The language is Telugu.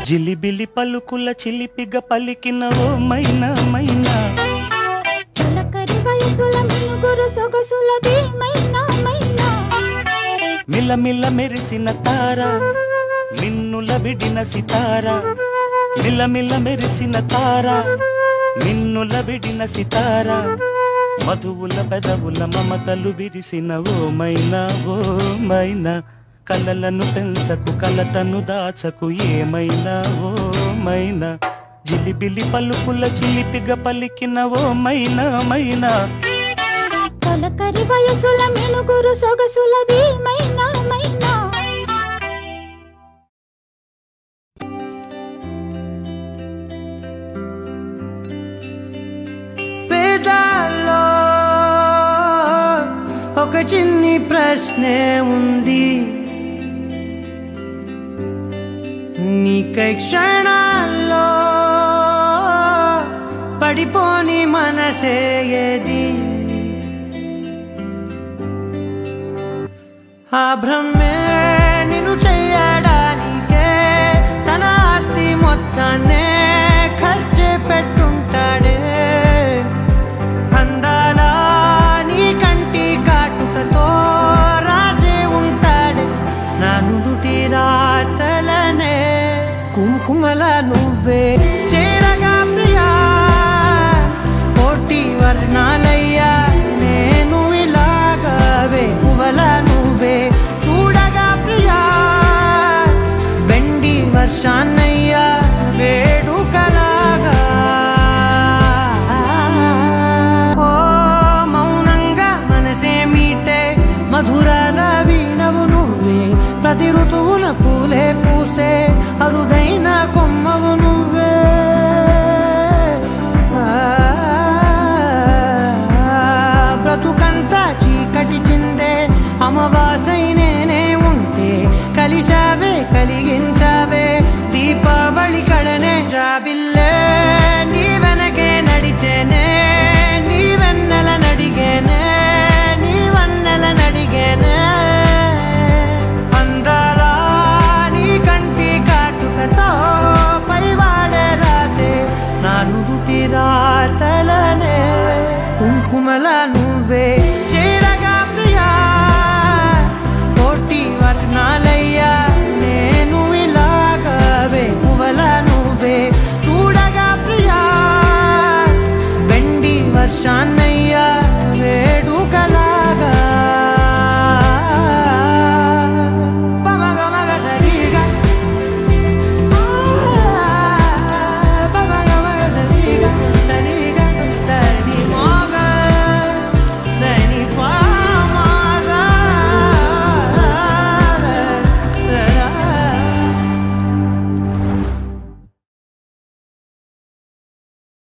జిలిబిలి పలుకుల చిలిపిగ పలికిన ఓ మైనా మైనా తలకరి వయసుల మినుగురు సొగసులది మైనా మైనా మిలమిల మెరిసిన తార మిన్నుల విడిన సితార మిలమిల మెరిసిన తార మిన్నుల విడిన సితార మధువుల పెదవుల మమతలు విరిసిన ఓ మైనా కలలను పెంచకు కలతను దాచకు ఏమైనా ఓ మైనా జిలిబిలి పలుకుల చిలిపిగ పలికిన ఓ మైనా తలకరి వయసుల మినుగురు సొగసులది మైనా మైనా పేదాల్లో ఒక చిన్ని ప్రశ్నే ఉంది నీకై క్షణాల్లో పడిపోని మనసే ఏది ఆ భ్రమే నిన్ను చెయ్యడానికే తన ఆస్తి మొత్తాన్నే ఖర్చు పెట్టుంటాడే అందాల నీ కంటి కాటుకతో రాజే ఉంటాడే నా నుదుటి రాతలనే కుంకుమల నువ్వే చేరగా ప్రియా కోటి వర్ణాలయ్యా నేను ఇలాగవే పువ్వల నువ్వే చూడగా ప్రియా బెండి వర్షాన్నయ్యా వేడుకలాగా ఓ మౌనంగా మనసే మీటే మధురాల వీణవు నువ్వే ప్రతి ఋతువుల పూలే పూసే అరుదైన కొమ్మవు నువ్వే బ్రతుకంతా చీకటి చిందే అమవాసై నేనే ఉంటే కలిశావే కలిగించావే దీపావళి కళనే జాబిల్లే నీ వెనకే నడిచేనే నీ వెన్నెల నడిగేనే నీ వన్నెల నడిగేనే అందాలా నీ కంటి కాటుకతో పైవాడే రాసే నా నుదుటి రాతలనే కుంకుమల నువ్వే